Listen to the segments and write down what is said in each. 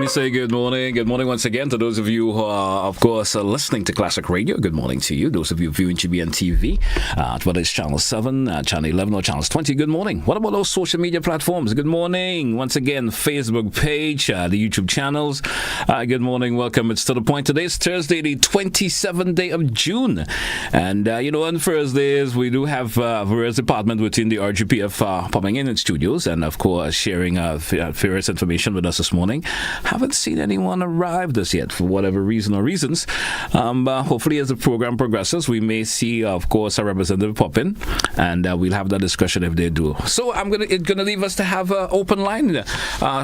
me say good morning. Good morning once again to those of you who are, of course, listening to Classic Radio. Good morning to you. Those of you viewing GBN TV, whether it's Channel 7, Channel 11, or Channel 20, good morning. What about those social media platforms? Good morning. Once again, Facebook page, the YouTube channels. Good morning. Welcome. It's To The Point. Today is Thursday, the 27th day of June. And, on Thursdays, we do have various departments within the RGPF popping in studios and, of course, sharing various information with us this morning. Haven't seen anyone arrive just yet for whatever reason or reasons. Hopefully, as the program progresses, we may see, of course, a representative pop in, and we'll have that discussion if they do. So it's gonna leave us to have an open line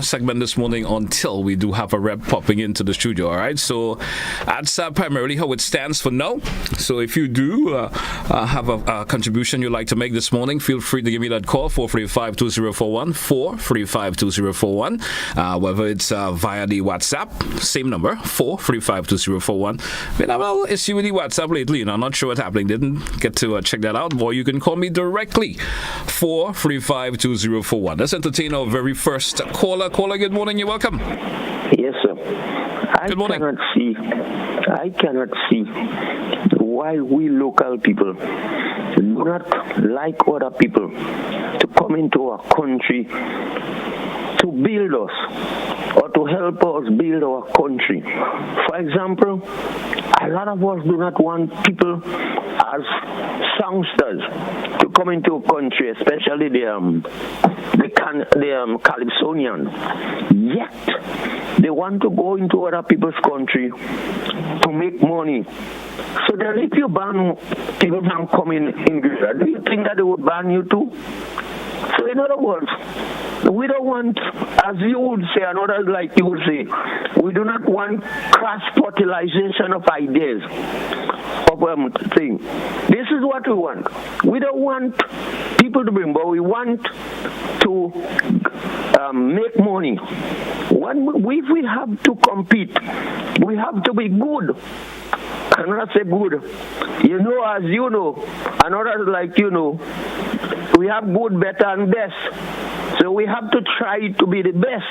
segment this morning until we do have a rep popping into the studio. All right. So that's primarily how it stands for now. So if you do have a contribution you'd like to make this morning, feel free to give me that call 435-2041 435-2041. Whether it's via the WhatsApp, same number, 435-2041. Been having a little issue with the WhatsApp lately, I'm not sure what's happening. Didn't get to check that out. Or you can call me directly, 435-2041. Let's entertain our very first caller. Caller, good morning. You're welcome. Yes, sir. Good morning. I cannot see why we local people do not like other people to come into our country to build us or to help us build our country. For example, a lot of us do not want people as songsters to come into a country, especially the Calypsonian. Yet they want to go into other people's country to make money. So then if you ban people from coming in, do you think that they would ban you too? So in other words, we don't want, as you would say, and others like you would say, we do not want cross-fertilization of ideas, of thing. This is what we want. We don't want people to bring, but we want to make money. If we have to compete, we have to be good. And when I say good, as you know, and others like you know, we have good, better, and best. So we have to try to be the best.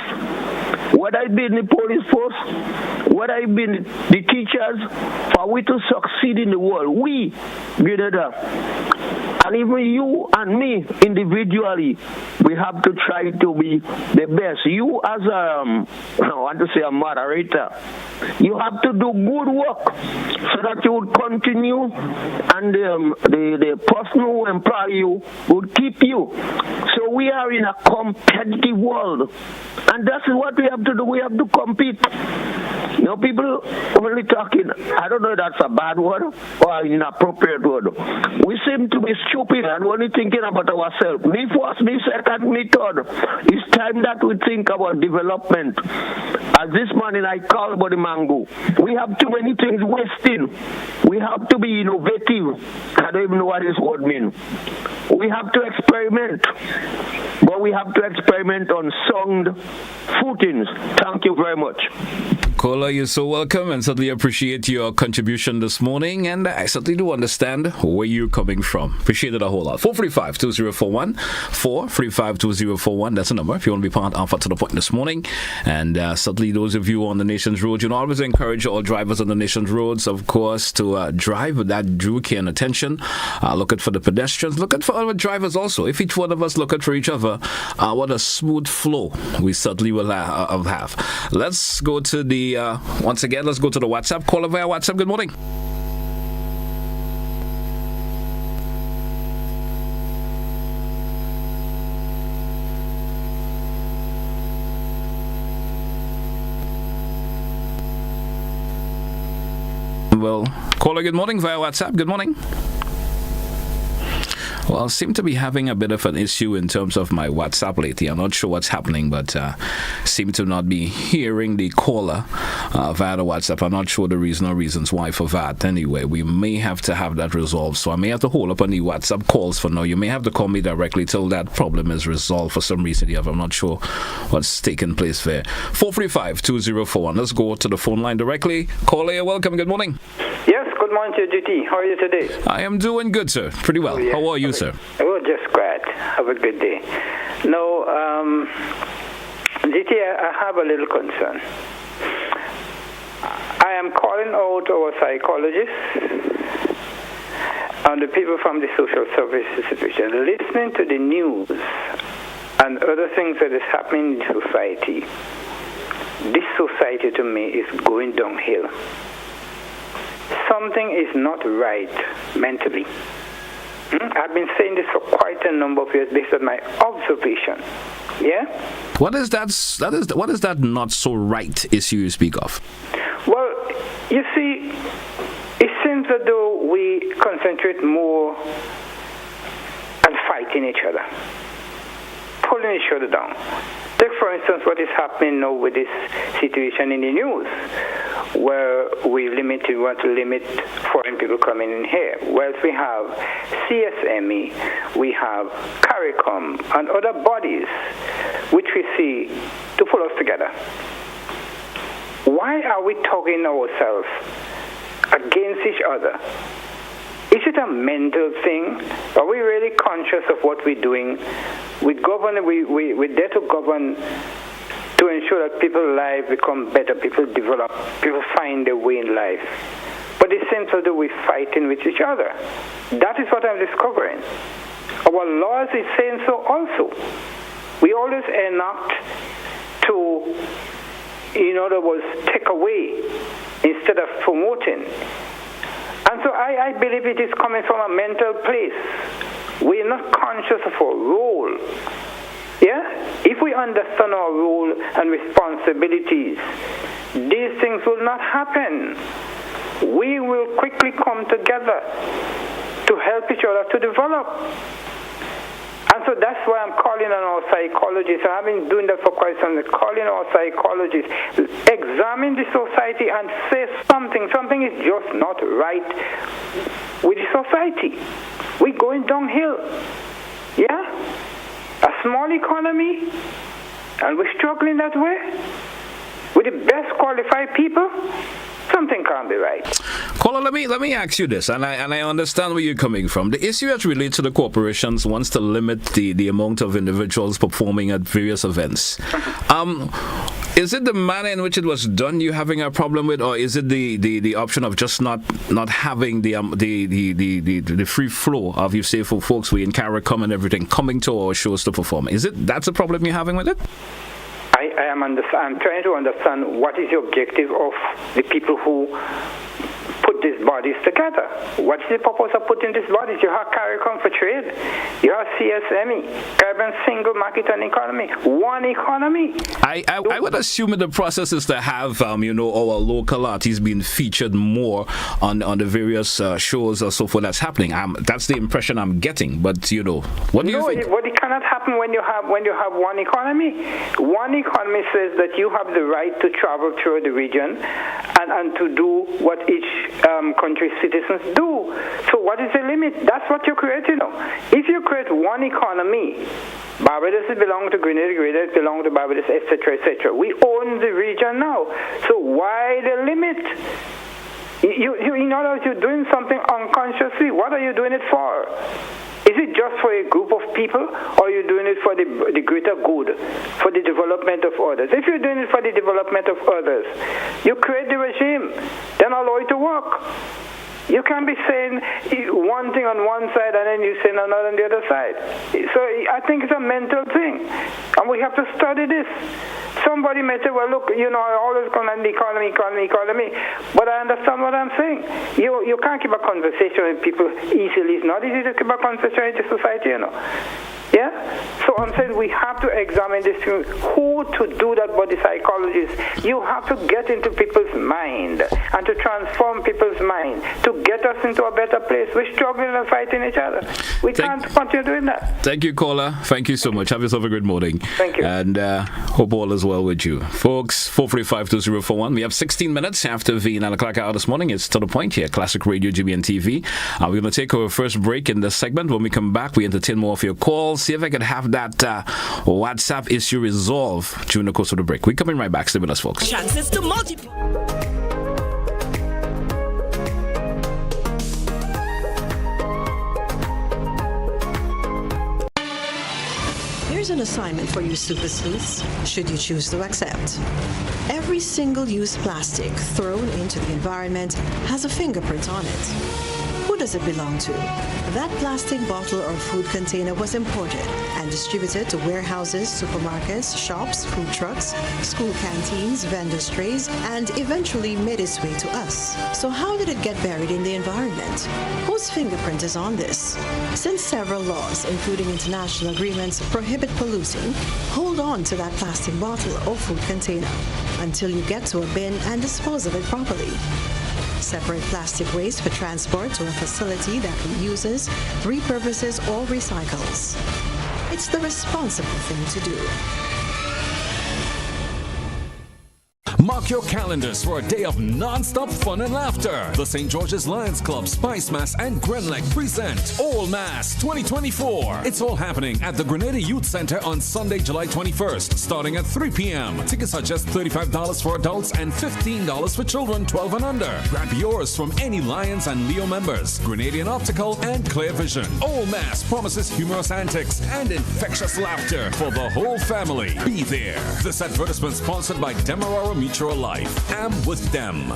Whether it be in the police force, whether it be in the teachers, for we to succeed in the world, we get it up. And even you and me individually, we have to try to be the best. You as I want to say a moderator, you have to do good work so that you would continue and the person who employ you would keep you. So we are in a competitive world. And that's what we have to do. We have to compete. People only talking, I don't know if that's a bad word or an inappropriate word. We seem to be stupid and only thinking about ourselves. Me first, me second, me third. It's time that we think about development. As this morning I called about the mango. We have too many things wasting. We have to be innovative. I don't even know what this word means. We have to experiment. But we have to experiment on sound footings. Thank you very much. Caller, you're so welcome and certainly appreciate your contribution this morning. And I certainly do understand where you're coming from. Appreciate it a whole lot. 435-2041. 435-2041. That's the number if you want to be part of To The Point this morning. And certainly those of you on the nation's roads, always encourage all drivers on the nation's roads, of course, to drive with that due care and attention. Looking for the pedestrians. Looking for other drivers also. If each one of us look out for each other, what a smooth flow we certainly will have. Let's go to the once again, let's go to the WhatsApp. Caller via WhatsApp. Good morning. Well, caller, good morning via WhatsApp. Good morning. Well, I seem to be having a bit of an issue in terms of my WhatsApp lately. I'm not sure what's happening, but seem to not be hearing the caller via the WhatsApp. I'm not sure the reason or reasons why for that. Anyway, we may have to have that resolved. So I may have to hold up on the WhatsApp calls for now. You may have to call me directly till that problem is resolved for some reason. I'm not sure what's taking place there. 435-2041. Let's go to the phone line directly. Caller, you're welcome. Good morning. Yes, good morning to you, GT. How are you today? I am doing good, sir. Pretty well. Yeah. How are you, sir? Oh, just great. Have a good day. Now, GT, I have a little concern. I am calling out our psychologists and the people from the social services division, listening to the news and other things that is happening in society. This society to me is going downhill. Something is not right mentally. I've been saying this for quite a number of years based on my observation. Yeah? What is that not so right issue you speak of? Well, you see, it seems as though we concentrate more on fighting each other, pulling each other down. Take, for instance, what is happening now with this situation in the news, where we want to limit foreign people coming in here. Well, we have CSME, we have CARICOM, and other bodies which we see to pull us together. Why are we talking ourselves against each other? Is it a mental thing? Are we really conscious of what we're doing? We're there to govern to ensure that people's lives become better, people develop, people find their way in life. But it seems as though we're fighting with each other. That is what I'm discovering. Our laws is saying so also. We always enact to, in other words, take away instead of promoting. And so I believe it is coming from a mental place. We are not conscious of our role. Yeah? If we understand our role and responsibilities, these things will not happen. We will quickly come together to help each other to develop. And so that's why I'm calling on our psychologists. I've been doing that for quite some time. Calling our psychologists, examine the society and say something. Something is just not right with the society. We're going downhill. Yeah? A small economy, and we're struggling that way with the best qualified people. Something can't be right. Caller, let me ask you this, and I understand where you're coming from. The issue that relates to the corporations wants to limit the amount of individuals performing at various events. Is it the manner in which it was done you having a problem with, or is it the option of just not having the free flow of, you say, for folks we in CARICOM and everything coming to our shows to perform? Is it that's a problem you're having with it? I'm trying to understand what is the objective of the people who put these bodies together. What is the purpose of putting these bodies? You have CARICOM for trade. You have CSME, Caribbean Single Market and Economy. One economy. I would assume that the process is to have our local artists being featured more on the various shows or so forth that's happening. That's the impression I'm getting. But what do you think? But it cannot happen when you have one economy. One economy says that you have the right to travel through the region and to do what each country's citizens do. So what is the limit? That's what you're creating now. If you create one economy, Barbados belongs to Grenada, Grenada belongs to Barbados, etc., etc. We own the region now. So why the limit? In other words, you're doing something unconsciously. What are you doing it for? Is it just for a group of people, or are you doing it for the greater good, for the development of others? If you're doing it for the development of others, you create the regime, then allow it to work. You can't be saying one thing on one side and then you say another on the other side. So I think it's a mental thing, and we have to study this. Somebody may say, well, look, I always call on the economy, but I understand what I'm saying. You can't keep a conversation with people easily. It's not easy to keep a conversation in the society, Yeah? So I'm saying we have to examine this thing. Who to do that but the psychologists? You have to get into people's mind and to transform people's mind to get us into a better place. We're struggling and fighting each other. We can't continue doing that. Thank you, caller. Thank you so much. Have yourself a good morning. Thank you. And hope all is well with you. Folks, 435-2041. We have 16 minutes after the 9 o'clock hour this morning. It's to the point here. Classic Radio, GBN TV. We're going to take our first break in this segment. When we come back, we entertain more of your calls. See if I could have that WhatsApp issue resolved during the course of the break. We're coming right back. Stay with us, folks. Chances to multiply. Here's an assignment for you super sleuths, should you choose to accept. Every single-use plastic thrown into the environment has a fingerprint on it. Who does it belong to? That plastic bottle or food container was imported and distributed to warehouses, supermarkets, shops, food trucks, school canteens, vendor trays, and eventually made its way to us. So how did it get buried in the environment? Whose fingerprint is on this? Since several laws, including international agreements, prohibit polluting, hold on to that plastic bottle or food container until you get to a bin and dispose of it properly. Separate plastic waste for transport to a facility that reuses, repurposes, or recycles. It's the responsible thing to do. Mark your calendars for a day of non-stop fun and laughter. The St. George's Lions Club, Spice Mass, and Glen present All Mass 2024. It's all happening at the Grenada Youth Center on Sunday, July 21st, starting at 3 p.m. Tickets are just $35 for adults and $15 for children 12 and under. Grab yours from any Lions and Leo members, Grenadian Optical, and Clear Vision. All Mass promises humorous antics and infectious laughter for the whole family. Be there. This advertisement sponsored by Demerara Mutual Life. Am with them.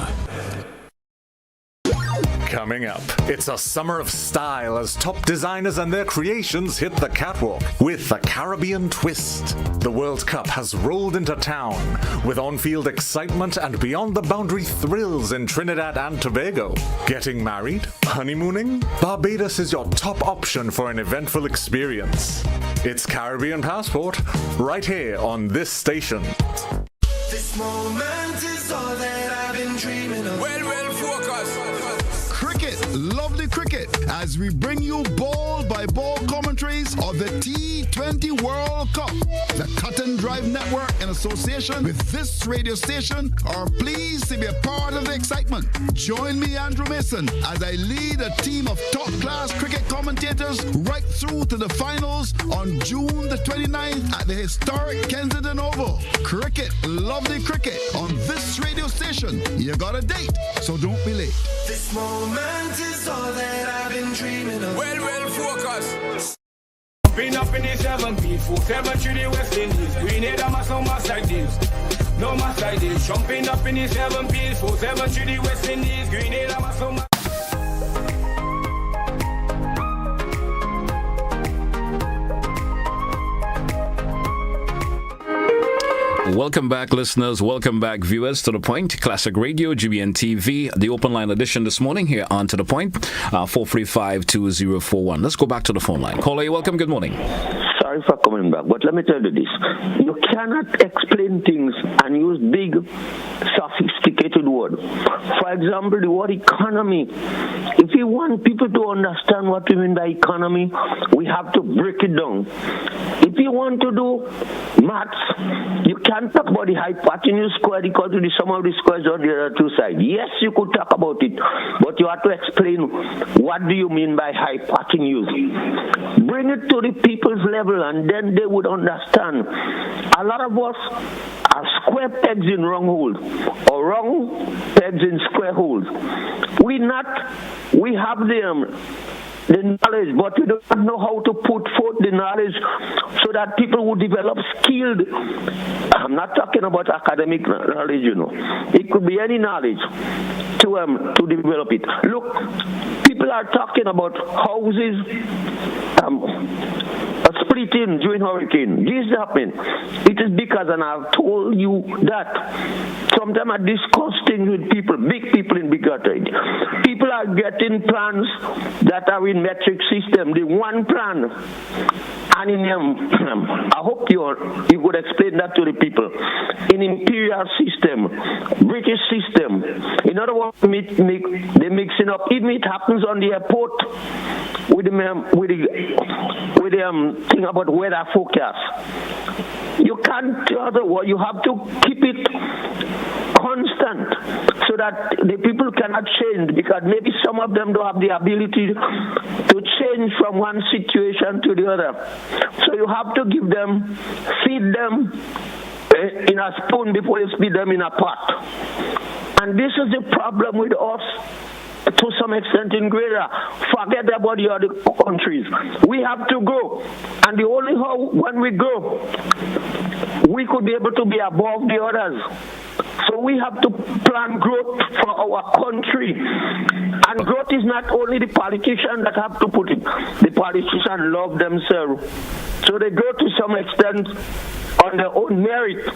Coming up, it's a summer of style as top designers and their creations hit the catwalk with a Caribbean twist. The World Cup has rolled into town with on-field excitement and beyond-the-boundary thrills in Trinidad and Tobago. Getting married? Honeymooning? Barbados is your top option for an eventful experience. It's Caribbean Passport, right here on this station. This moment is all that I've been dreaming of. Well, focus. Cricket, lovely cricket, as we bring you ball by ball commentaries of the T20 World Cup. The Cut and Drive Network, in association with this radio station, are pleased to be a part of the excitement. Join me, Andrew Mason, as I lead a team of top-class cricket commentators right through to the finals on June the 29th at the historic Kensington Oval. Cricket, lovely cricket, on this radio station. You got a date, so don't be late. This moment is all that I've been dreaming of. Well, focus. Jumping up in the 7 4 7 to the West Indies. Grenada must no mass like this. No mass like this. Jumping up in the 7 4 7 to the West Indies. Grenada must no mass. Welcome back, listeners. Welcome back, viewers, to The Point. Classic Radio, GBN TV, the open line edition this morning here on To The Point, 435-2041. Let's go back to the phone line. Caller, you're welcome. Good morning. Sorry for coming back, but let me tell you this. You cannot explain things and use big, sophisticated words. For example, the word economy. If you want people to understand what we mean by economy, we have to break it down. If you want to do maths, you can't talk about the hypotenuse square equal to the sum of the squares on the other two sides. Yes, you could talk about it, but you have to explain what do you mean by hypotenuse. Bring it to the people's level, and then they would understand. A lot of us are square pegs in wrong holes, or wrong pegs in square holes. We have the knowledge, but we don't know how to put forth the knowledge so that people will develop skilled. I'm not talking about academic knowledge, It could be any knowledge to develop it. Look, people are talking about houses splitting during hurricane. This is happening. It is because, and I've told you that sometimes I discuss things with people, big people in big trade. People are getting plans that are in metric system. The one plan, and in I hope you would explain that to the people. In imperial system, British system. In other words, they're mixing up. Even it happens on the airport with the thing about weather forecast. You can't do otherwise. You have to keep it constant so that the people cannot change, because maybe some of them don't have the ability to change from one situation to the other. So you have to feed them in a spoon before you feed them in a pot. And this is the problem with us to some extent in Greater. Forget about the other countries. We have to grow. And the only how when we grow, we could be able to be above the others. So we have to plan growth for our country. And growth is not only the politicians that have to put it. The politicians love themselves. So they grow to some extent on their own merit.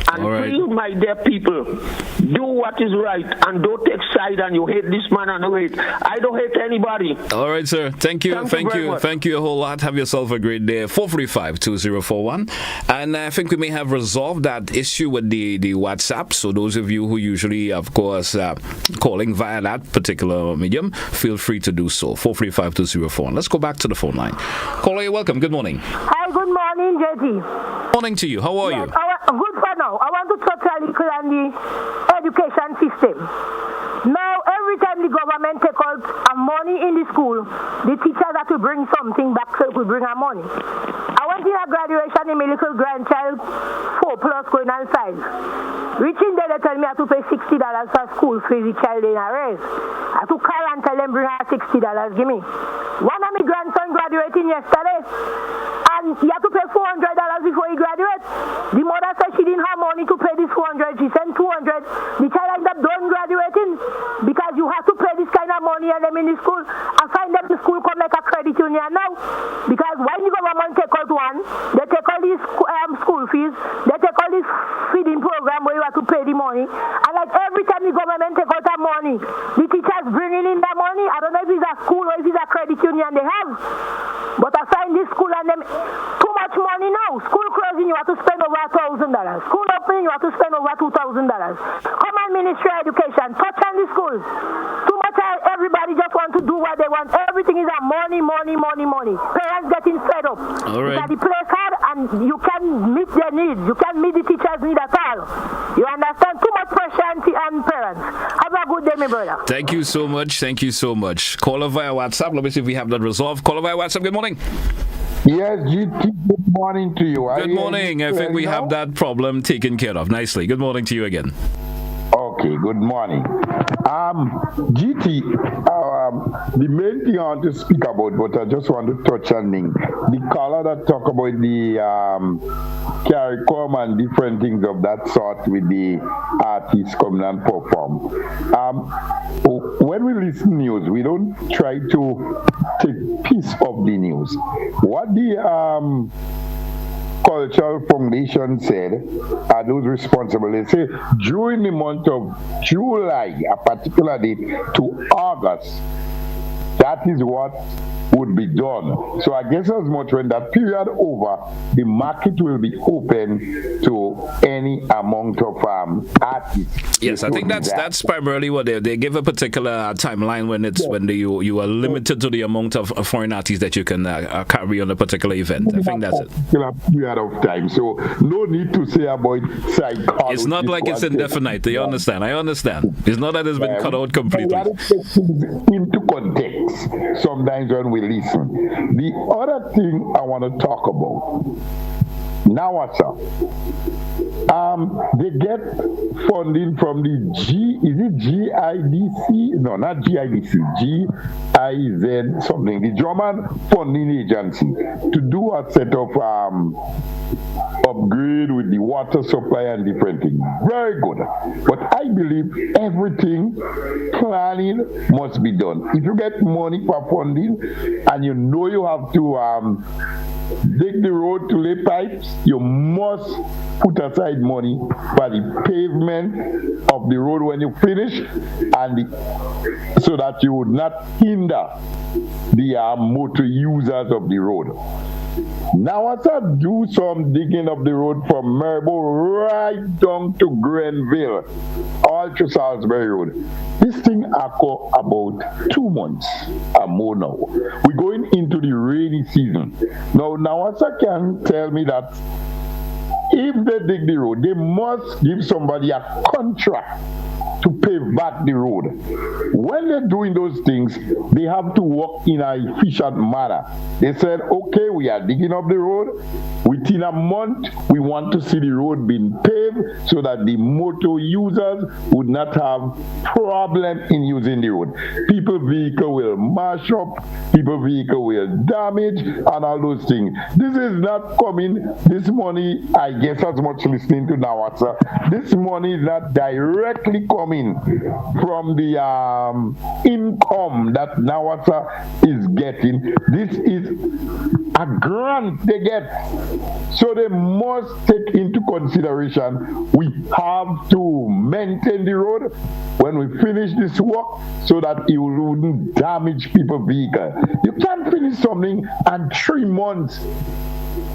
And please, my dear people, do what is right and don't take side and you hate this man and hate. I don't hate anybody. All right, sir. Thank you. Thank you a whole lot. Have yourself a great day. 445-2041. And I think we may have resolved that issue with the WhatsApp. So those of you who usually, of course, calling via that particular medium, feel free to do so. 435-2041. Let's go back to the phone line. Caller, you're welcome. Good morning. Hi, good morning, JT. Morning to you. How are you? Good for now. I want to touch a little on the education system. Now, every time the government take out money in the school, the teachers have to bring something back so we bring our money. I went in a graduation in my little grandchild, 4+ going on 5. Reaching there, they tell me I have to pay $60 for school fees, the child in a raise. I have to call and tell them bring her $60, give me. One of my grandson graduating yesterday, and he had to pay $400 before he graduates. The mother said she didn't have money to pay this $400. She sent $200. The child ended up done graduating because you have to pay this kind of money and them in the school. I find them the school come like a credit union now because when the government take out one, they take all these school fees, they take all this feeding program where you have to pay the money. And like every time the government take out that money, the teachers bringing in that money. I don't know if it's a school or if it's a credit union they have. But I find this school and them too much money now. School closing, you have to spend over $1,000. School opening, you have to spend over $2,000. Come on, Ministry of Education, touch on the schools. Too much everybody just want to do what they want. Everything is a money. Parents getting fed up. All right. Because the place hard and you can meet their needs. You can't meet the teachers' need at all. You understand? Too much pressure on parents. Have a good day, my brother. Thank you so much. Caller via WhatsApp. Let me see if we have that resolved. Caller via WhatsApp. Good morning. Yes, GT, good morning to you. Good morning. I think we have that problem taken care of nicely. Good morning to you again. Okay, good morning. GT, the main thing I want to speak about, but I just want to touch on the caller that talk about the CARICOM and different things of that sort with the artists coming and perform. When we listen news, we don't try to take piece of the news. What the Cultural Foundation said, are those responsible, they say during the month of July, a particular date, to August, that is what would be done. So I guess as much when that period over, the market will be open to any amount of artists. Yes, I think that's primarily what they give a particular timeline when you are limited to the amount of foreign artists that you can carry on a particular event. I think that's it. Particular period of time. So no need to say about psychology. It's not like it's indefinite. You understand? I understand. It's not that it's been cut out completely. Into context. Sometimes when we listen. The other thing I want to talk about, now what's up? They get funding from the GIDC? No, not GIDC, GIZ something, the German funding agency, to do a set of upgrade with the water supply and different things. Very good. But I believe everything planning must be done. If you get money for funding and you know you have to dig the road to lay pipes, you must put aside money for the pavement of the road when you finish, and so that you would not hinder the motor users of the road. Now, as I do some digging of the road from Marble right down to Grenville, all to Salisbury Road, this thing occur about 2 months or more now. We're going into the rainy season. Now, as I can tell me that if they dig the road, they must give somebody a contract to pave back the road. When they're doing those things, they have to work in an efficient manner. They said, okay, we are digging up the road. Within a month, we want to see the road being paved so that the motor users would not have problem in using the road. People vehicle will mash up, people vehicle will damage, and all those things. This is not coming, this money, I guess as much listening to Nawasa, this money is not directly coming from the income that Nawasa is getting. This is a grant they get. So they must take into consideration, we have to maintain the road when we finish this work so that it wouldn't damage people's vehicle. You can't finish something and 3 months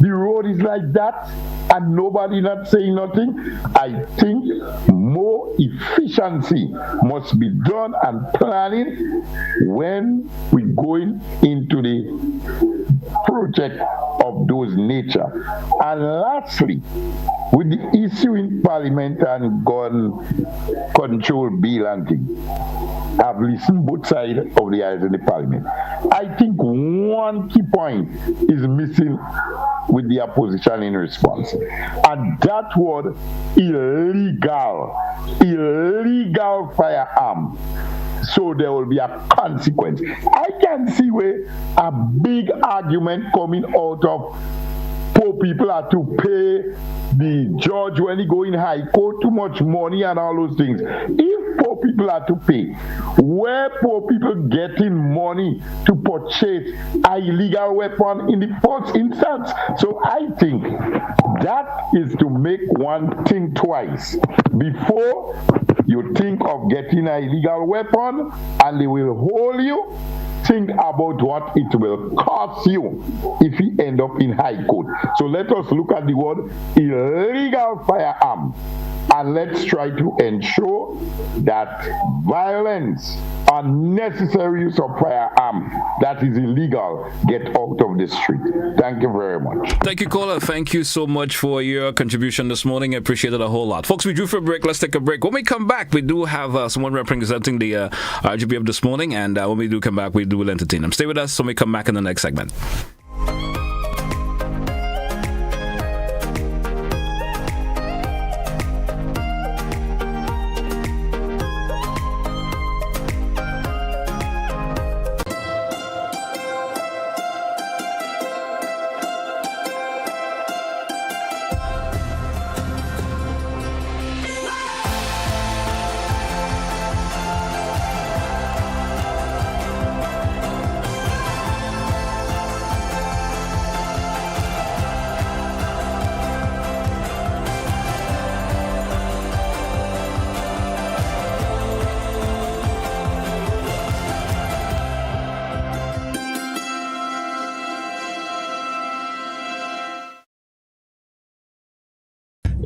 the road is like that and nobody not saying nothing. I think more efficiency must be done and planning when we going into the project of those nature. And lastly, with the issue in Parliament and gun control bill and thing, I've listened both sides of the eyes in the Parliament. I think one key point is missing with the opposition in response, and that word illegal firearm. So there will be a consequence. I can see where a big argument coming out of poor people are to pay the judge when he go in high court too much money and all those things. If poor people are to pay, where poor people getting money to purchase an illegal weapon in the first instance? So I think that is to make one think twice before you think of getting an illegal weapon and they will hold you. Think about what it will cost you if you end up in high court. So let us look at the word illegal firearm and let's try to ensure that violence, unnecessary use of firearm that is illegal get out of the street. Thank you very much. Thank you, caller. Thank you so much for your contribution this morning. I appreciate it a whole lot. Folks, we drew for a break. Let's take a break. When we come back, we do have someone representing the RGBF this morning, and when we do come back, we will entertain them. Stay with us when we come back in the next segment.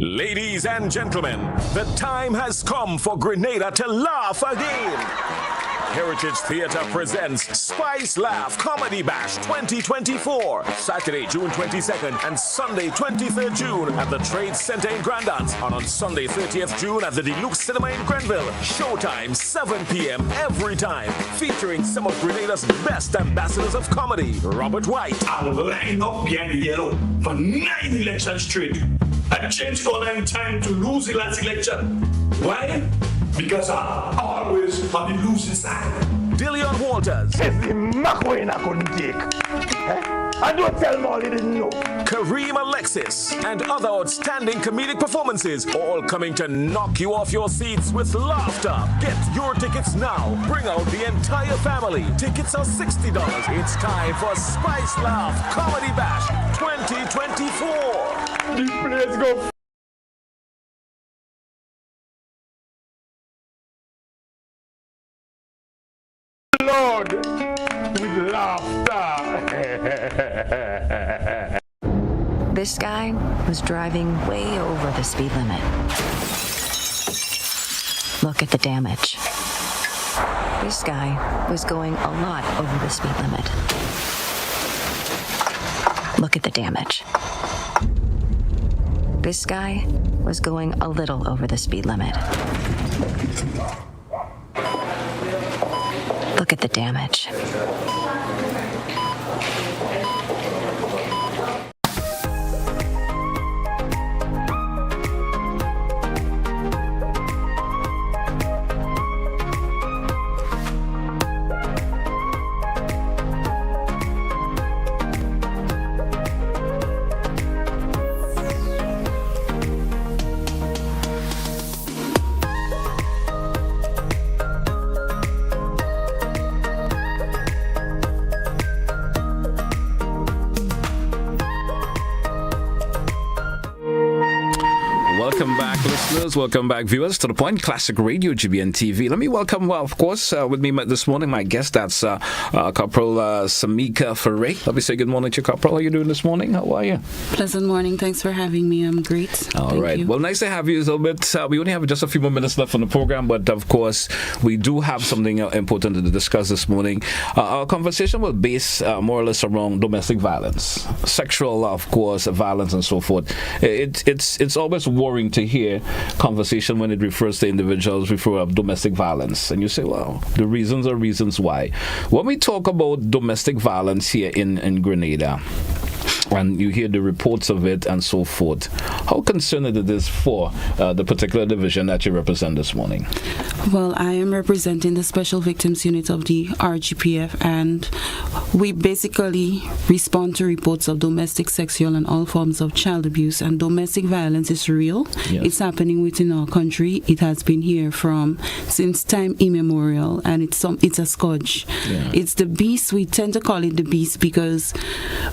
Ladies and gentlemen, the time has come for Grenada to laugh again. Heritage Theatre presents Spice Laugh Comedy Bash 2024, Saturday, June 22nd and Sunday, 23rd June at the Trade Center in Grandance, and on Sunday, 30th June at the Deluxe Cinema in Grenville. Showtime, 7 p.m. every time, featuring some of Grenada's best ambassadors of comedy. Robert White. I'll line up behind the yellow for 9 elections straight. I changed for 9 times to lose the last election. Why? Because I'm always on the losing side. Dillion Walters. Every McQueen I couldn't take. I don't tell them all he didn't know. Kareem Alexis and other outstanding comedic performances, all coming to knock you off your seats with laughter. Get your tickets now. Bring out the entire family. Tickets are $60. It's time for Spice Laugh Comedy Bash 2024. The place go. Lord, with laughter. This guy was driving way over the speed limit. Look at the damage. This guy was going a lot over the speed limit. Look at the damage. This guy was going a little over the speed limit. Look at the damage. Welcome back, listeners. Welcome back, viewers, to The Point, Classic Radio, GBN TV. Let me welcome, of course, with me this morning, my guest, that's Corporal Samika Ferre. Let me say good morning to you, Corporal. How are you doing this morning? How are you? Pleasant morning. Thanks for having me. I'm great. All right. Well, nice to have you a little bit. We only have just a few more minutes left on the program, but of course, we do have something important to discuss this morning. Our conversation will base more or less around domestic violence, sexual, of course, violence, and so forth. It's always worrying to hear conversation when it refers to individuals refer of domestic violence, and you say, well, the reasons are reasons why. When we talk about domestic violence here in Grenada, and you hear the reports of it and so forth, how concerning it is for the particular division that you represent this morning? Well, I am representing the Special Victims Unit of the RGPF, and we basically respond to reports of domestic, sexual, and all forms of child abuse. And domestic violence is real. Yes. It's happening within our country. It has been here since time immemorial, and it's a scourge. Yeah. It's the beast. We tend to call it the beast because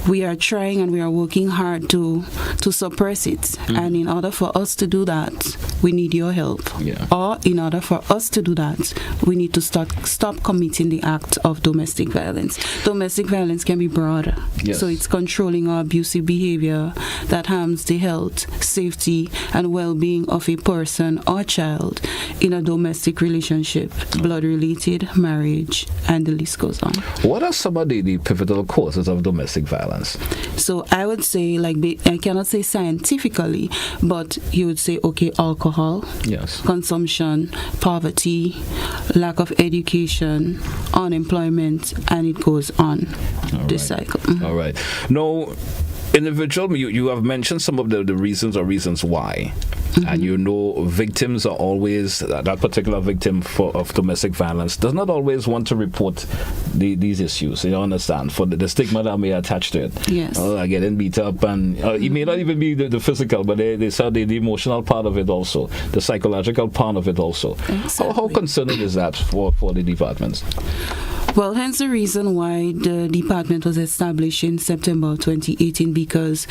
we are trying and we are working hard to suppress it. Mm. And in order for us to do that, we need your help. Yeah. Or in order for us to do that, we need to stop committing the act of domestic violence. Domestic violence can be broad. Yes. So it's controlling or abusive behavior that harms the health, safety, and well-being of a person or child in a domestic relationship, blood-related, marriage, and the list goes on. What are some of the pivotal causes of domestic violence? So I would say, I cannot say scientifically, but you would say, okay, alcohol, yes, consumption, poverty, lack of education, unemployment, and it goes on. This cycle. Mm-hmm. All right. Now, individual, you have mentioned some of the reasons or reasons why. Mm-hmm. And you know, victims are always, that particular victim of domestic violence does not always want to report these issues. You understand? For the stigma that may attach to it. Yes. Getting beat up, and it may not even be the physical, but they saw the emotional part of it also, the psychological part of it also. Exactly. How concerning is that for the departments? Well, hence the reason why the department was established in September 2018, because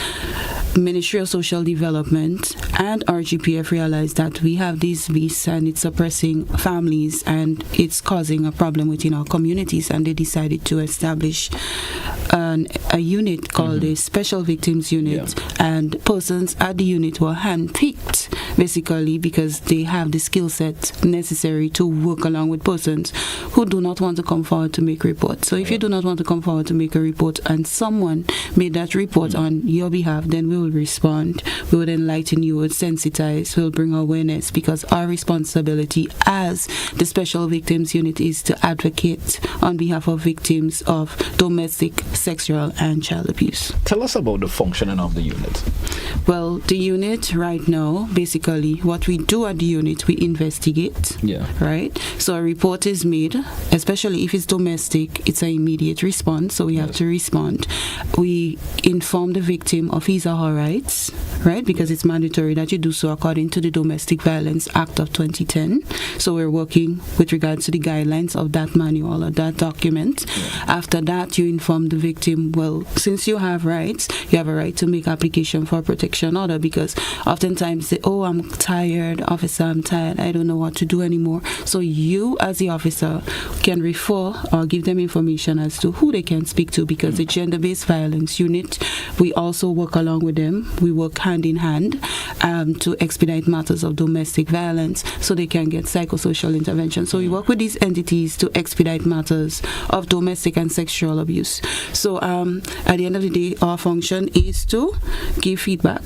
Ministry of Social Development and RGPF realized that we have these beasts and it's suppressing families and it's causing a problem within our communities, and they decided to establish a unit called a Special Victims Unit, and persons at the unit were handpicked basically because they have the skill set necessary to work along with persons who do not want to come forward to make reports. So if you do not want to come forward to make a report and someone made that report on your behalf, then we will respond, we will enlighten you, we will sensitize, we will bring awareness, because our responsibility as the Special Victims Unit is to advocate on behalf of victims of domestic, sexual, and child abuse. Tell us about the functioning of the unit. Well, the unit right now, basically, what we do at the unit, we investigate. Yeah. Right? So a report is made, especially if it's domestic, it's an immediate response, so we have to respond. We inform the victim of his or her rights, right? Because it's mandatory that you do so according to the Domestic Violence Act of 2010. So we're working with regards to the guidelines of that manual or that document. Yeah. After that, you inform the victim, well, since you have rights, you have a right to make application for a protection order, because oftentimes they, oh, I'm tired, officer, I'm tired, I don't know what to do anymore. So you, as the officer, can refer or give them information as to who they can speak to, because the Gender-Based Violence Unit, we also work along with them. We work hand in hand to expedite matters of domestic violence so they can get psychosocial intervention. So we work with these entities to expedite matters of domestic and sexual abuse. So at the end of the day, our function is to give feedback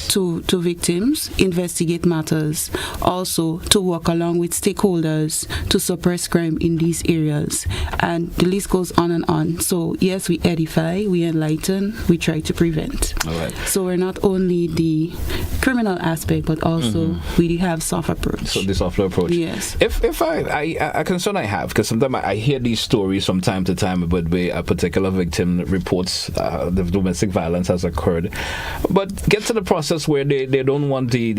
to victims in investigate matters, also to work along with stakeholders to suppress crime in these areas. And the list goes on and on. So yes, we edify, we enlighten, we try to prevent. All right. So we're not only the criminal aspect, but also we have soft approach. So the soft approach. Yes. If a concern I have, because sometimes I hear these stories from time to time about where a particular victim reports the domestic violence has occurred, but get to the process where they don't want the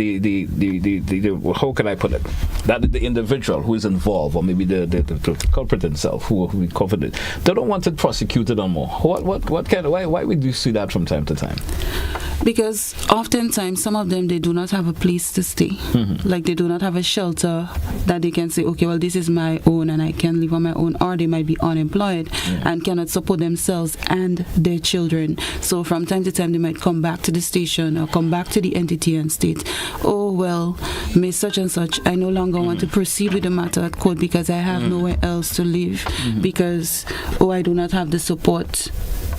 how can I put it, that the individual who is involved, or maybe the culprit himself who we covered it, they don't want it prosecuted no more. What kind of why would you see that from time to time? Because oftentimes some of them, they do not have a place to stay. Like they do not have a shelter that they can say, okay, well, this is my own and I can live on my own, or they might be unemployed and cannot support themselves and their children. So from time to time they might come back to the station or come back to the entity and state, oh well, Miss such and such, I no longer want to proceed with the matter at court because I have nowhere else to live, because I do not have the support,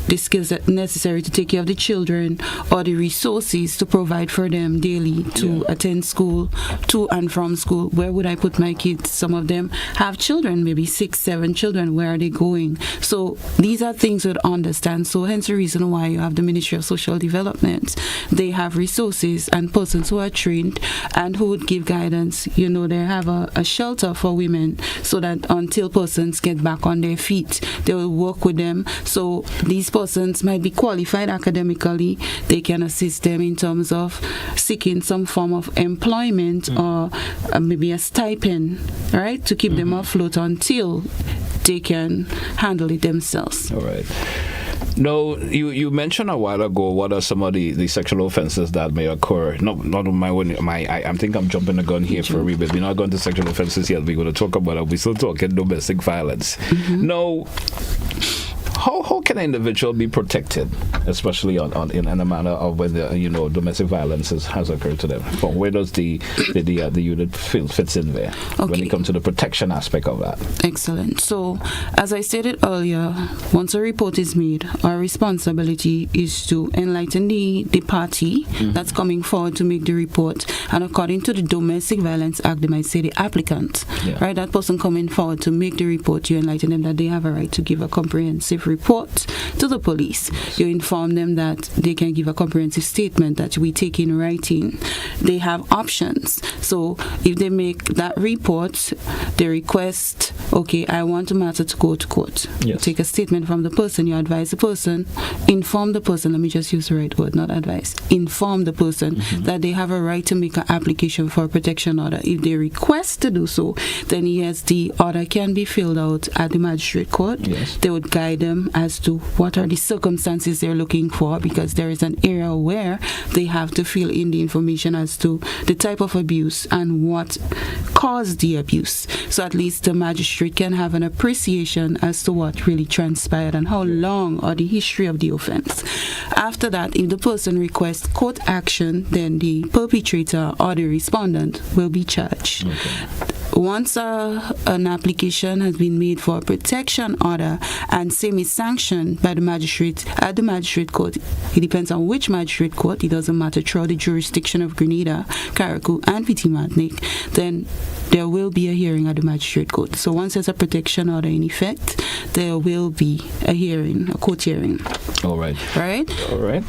the skills that necessary to take care of the children, or the resources to provide for them daily to attend school, to and from school. Where would I put my kids? Some of them have children, maybe 6, 7 children. Where are they going? So these are things we'd understand. So hence the reason why you have the Ministry of Social Development. They have resources and persons who are trained and who would give guidance. You know, they have a shelter for women, so that until persons get back on their feet, they will work with them. So these persons might be qualified academically. They can assist them in terms of seeking some form of employment or maybe a stipend, right, to keep them afloat until they can handle it themselves. All right. No, you mentioned a while ago what are some of the sexual offenses that may occur. Not on my own. I think I'm jumping the gun here for a wee bit. We're not going to sexual offenses yet. We're going to talk about it. We're still talking domestic violence. No. How can an individual be protected, especially in a manner of when domestic violence has occurred to them? Where does the unit fits in there when it comes to the protection aspect of that? Excellent. So, as I stated earlier, once a report is made, our responsibility is to enlighten the party that's coming forward to make the report. And according to the Domestic Violence Act, they might say the applicant, right? That person coming forward to make the report, you enlighten them that they have a right to give a comprehensive report to the police. You inform them that they can give a comprehensive statement that we take in writing. They have options. So if they make that report, they request, okay, I want the matter to go to court. You take a statement from the person, you advise the person, inform the person, let me just use the right word, not advise, inform the person that they have a right to make an application for a protection order. If they request to do so, then yes, the order can be filled out at the magistrate court. They would guide them as to what are the circumstances they're looking for, because there is an area where they have to fill in the information as to the type of abuse and what caused the abuse. So at least the magistrate can have an appreciation as to what really transpired and how long or the history of the offense. After that, if the person requests court action, then the perpetrator or the respondent will be charged. Once an application has been made for a protection order and same is sanctioned by the magistrate at the magistrate court, it depends on which magistrate court, it doesn't matter, throughout the jurisdiction of Grenada, Carriacou, and Petit Martinique, then there will be a hearing at the magistrate court. So once there's a protection order in effect, there will be a hearing, a court hearing. All right. Right? All right.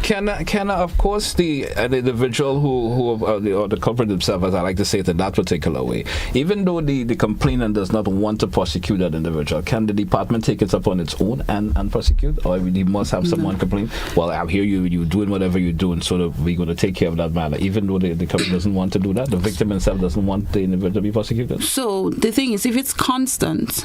Can of course the individual who or the culprit himself, as I like to say it in that particular way, even though the complainant does not want to prosecute that individual, can the department take it upon its own and prosecute, or he must have someone complain? Well, I hear you doing whatever you're doing, so that we're going to take care of that matter, even though the company doesn't want to do that. The victim himself doesn't want the individual to be prosecuted. So the thing is, if it's constant,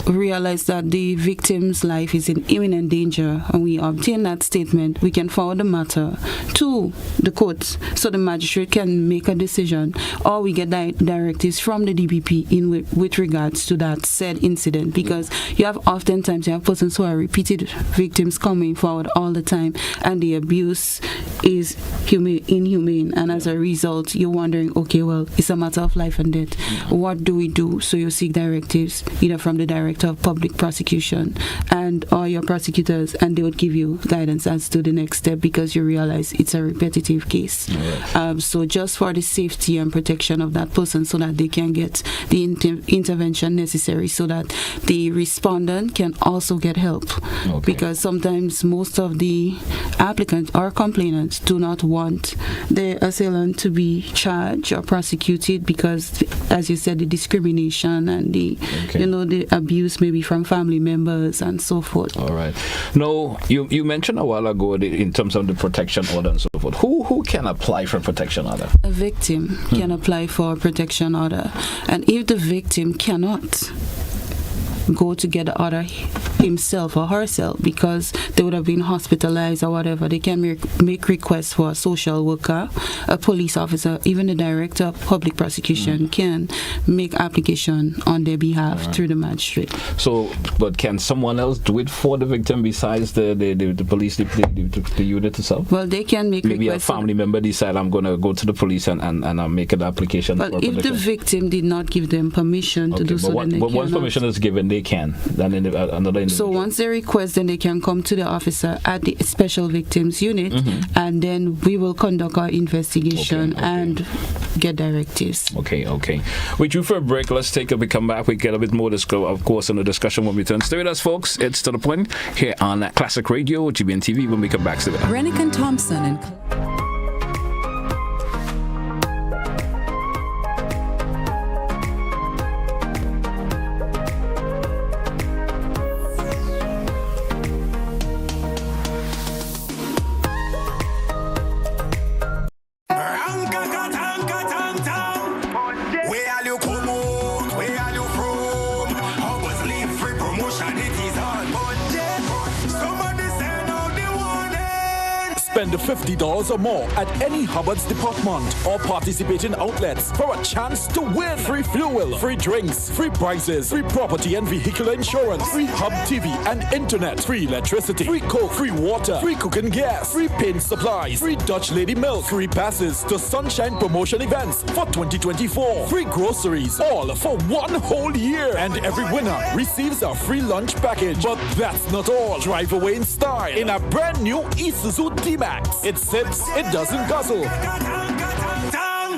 realize that the victim's life is in imminent danger, and we obtain that statement, we can forward the matter to the court so the magistrate can make a decision, or we get directives from the DPP with regards to that said incident, because you have persons who are repeated victims coming forward all the time, and the abuse is inhumane, and as a result you're wondering, okay, well, it's a matter of life and death. unit. What do we do? So you seek directives either from the Director of Public Prosecution and or your prosecutors, and they would give you guidance as to the next step because you realize it's a repetitive case. So just for the safety and protection of that person so that they can get the intervention necessary so that the respondent can also get help. Because sometimes most of the applicants or complainants do not want the assailant to be charged or prosecuted because, as you said, the discrimination and the the abuse maybe from family members and so forth. All right. No, you mentioned a while ago in terms of the protection order and so forth. Who can apply for a protection order? A victim can apply for a protection order, and if the victim cannot go to get the order himself or herself because they would have been hospitalized or whatever, they can make requests for a social worker, a police officer, even the Director of Public Prosecution can make application on their behalf through the magistrate. So, but can someone else do it for the victim besides the police, the unit itself? Well, they can make maybe requests. A family member decide I'm going to go to the police and make an application. But if the victim did not give them permission to do so, then they but once cannot. permission is given, they can. Then another individual. So once they request, then they can come to the officer at the Special Victims Unit, and then we will conduct our investigation and get directives. Okay. We due for a break. Let's take it. We come back. We get a bit more, of course, in the discussion when we turn. Stay with us, folks. It's To The Point here on Classic Radio, GBN TV. When we come back, stay with us. Rennick and Thompson and Spend $50 or more at any Hubbard's department or participating outlets for a chance to win free fuel, free drinks, free prizes, free property and vehicular insurance, free Hub TV and internet, free electricity, free coke, free water, free cooking gas, free paint supplies, free Dutch Lady milk, free passes to Sunshine promotion events for 2024, free groceries, all for one whole year, and every winner receives a free lunch package. But that's not all. Drive away in style in a brand new Isuzu D-Max. It sips, it doesn't guzzle.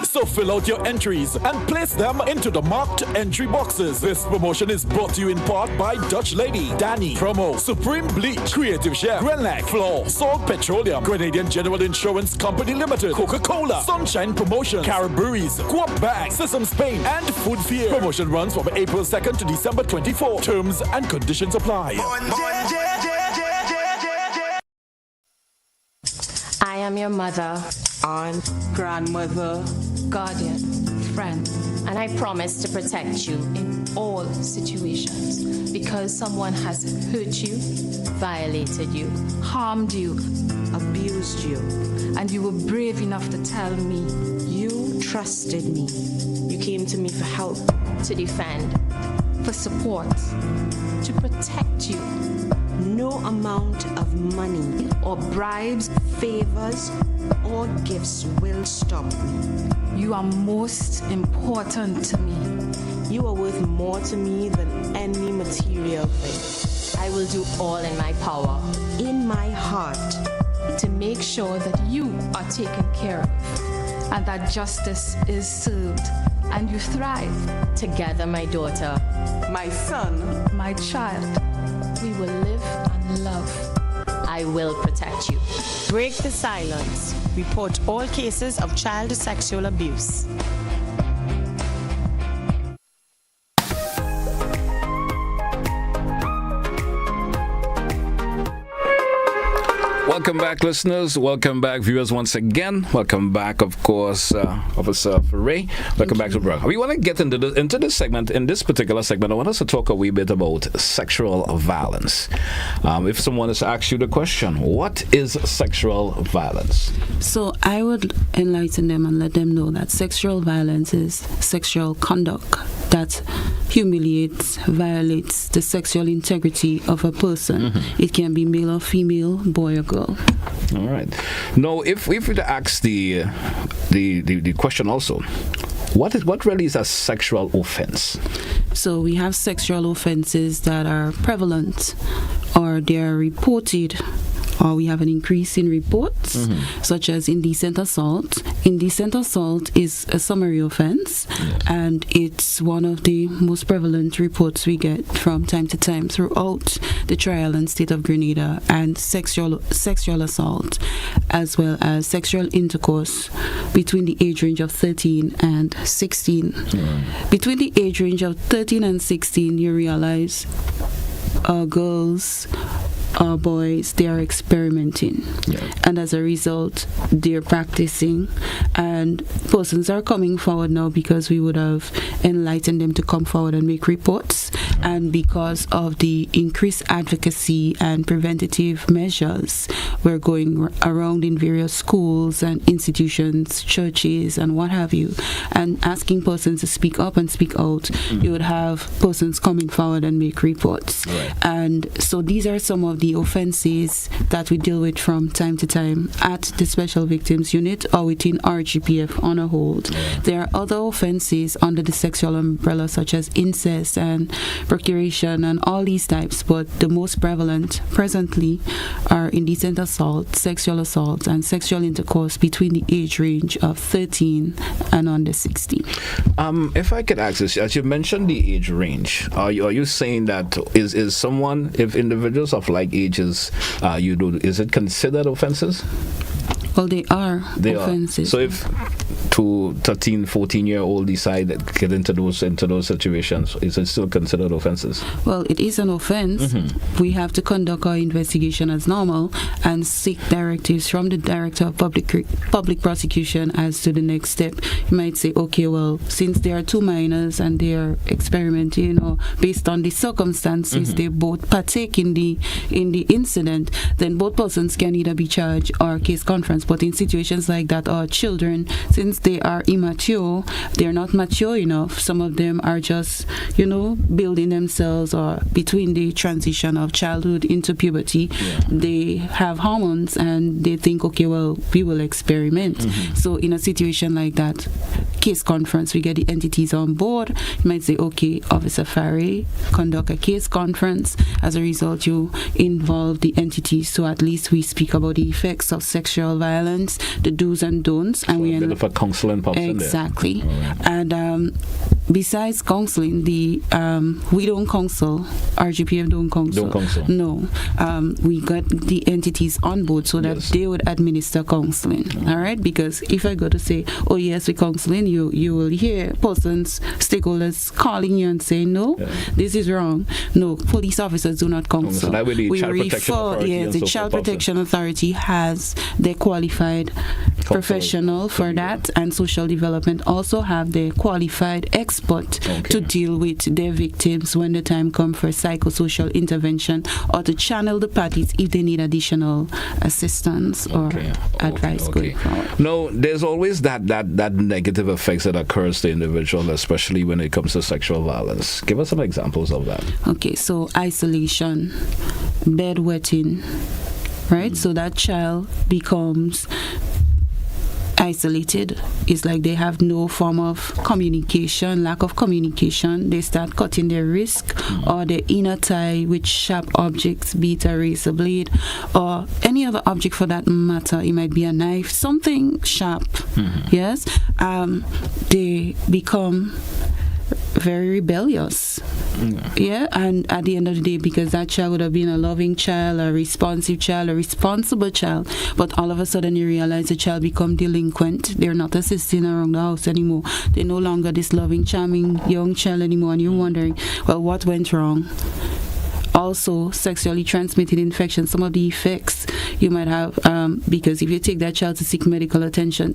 So fill out your entries and place them into the marked entry boxes. This promotion is brought to you in part by Dutch Lady, Danny, Promo, Supreme Bleach, Creative Chef, Glen, Floor, Salt Petroleum, Grenadian General Insurance Company Limited, Coca-Cola, Sunshine Promotion, Caribouries, Coop Bag, Sesame Spain, and Food Fear. Promotion runs from April 2nd to December 24. Terms and conditions apply. I am your mother, aunt, grandmother, guardian, friend, and I promise to protect you in all situations because someone has hurt you, violated you, harmed you, abused you, and you were brave enough to tell me. You trusted me. You came to me for help, to defend, for support, to protect you. No amount of money or bribes, favors, or gifts will stop me. You are most important to me. You are worth more to me than any material thing. I will do all in my power, in my heart, to make sure that you are taken care of and that justice is served and you thrive. Together, my daughter, my son, my child, we will live and love. I will protect you. Break the silence. Report all cases of child sexual abuse. Welcome back, listeners. Welcome back, viewers, once again. Welcome back, of course, Officer Ray. Welcome back to the program. We want to get into this segment. In this particular segment, I want us to talk a wee bit about sexual violence. If someone has asked you the question, what is sexual violence? So I would enlighten them and let them know that sexual violence is sexual conduct that humiliates, violates the sexual integrity of a person. It can be male or female, boy or girl. All right. Now, if we ask the question also, What really is a sexual offense? So we have sexual offenses that are prevalent, or they are reported, or we have an increase in reports, such as indecent assault. Indecent assault is a summary offense, and it's one of the most prevalent reports we get from time to time throughout the trial and state of Grenada, and sexual assault, as well as sexual intercourse between the age range of 13 and 16. Between the age range of 13 and 16, you realize girls, boys, they are experimenting, and as a result they're practicing, and persons are coming forward now because we would have enlightened them to come forward and make reports, and because of the increased advocacy and preventative measures, we're going around in various schools and institutions, churches and what have you, and asking persons to speak up and speak out. You would have persons coming forward and make reports, and so these are some of the offenses that we deal with from time to time at the Special Victims Unit or within RGPF on a whole. There are other offenses under the sexual umbrella, such as incest and procuration and all these types, but the most prevalent presently are indecent assault, and sexual intercourse between the age range of 13 and under 16. If I could ask this, as you mentioned the age range, are you saying that is someone, if individuals of like ages is it considered offenses? Well, they are offenses. So if 13, 14-year-old decide to get into those situations, is it still considered offenses? Well, it is an offense. We have to conduct our investigation as normal and seek directives from the Director of Public Prosecution as to the next step. You might say, okay, well, since they are two minors and they are experimenting, or based on the circumstances, they both partake in the incident, then both persons can either be charged or case conference. But in situations like that, our children, since they are immature, they're not mature enough. Some of them are just, building themselves, or between the transition of childhood into puberty, they have hormones and they think, okay, well, we will experiment. So in a situation like that, case conference, we get the entities on board. You might say, okay, Officer Farry, conduct a case conference. As a result, you involve the entities, so at least we speak about the effects of sexual violence, the do's and don'ts, and we end up counseling pops exactly in there. And besides counseling, we don't counsel. RGPF don't counsel. No, we got the entities on board so that they would administer counseling. All right, because if I go to say, oh yes, we're counseling, you will hear persons, stakeholders calling you and saying, no, this is wrong. No, police officers do not counsel. So we refer. The Child Protection Authority has their qualified professional for that, and social development also have their qualified expert to deal with their victims when the time comes for psychosocial intervention, or to channel the parties if they need additional assistance or advice going forward. No, there's always that negative effects that occurs to individual, especially when it comes to sexual violence. Give us some examples of that. Okay, so isolation, bedwetting, right? So that child becomes isolated. It's like they have no form of communication, lack of communication. They start cutting their wrist or their inner thigh with sharp objects, be it a razor blade or any other object for that matter. It might be a knife, something sharp. Yes, they become very rebellious. And at the end of the day, because that child would have been a loving child, a responsive child, a responsible child, but all of a sudden you realize the child become delinquent. They're not assisting around the house anymore. They're no longer this loving, charming young child anymore, and you're wondering, well, what went wrong? Also, sexually transmitted infection, some of the effects you might have, because if you take that child to seek medical attention,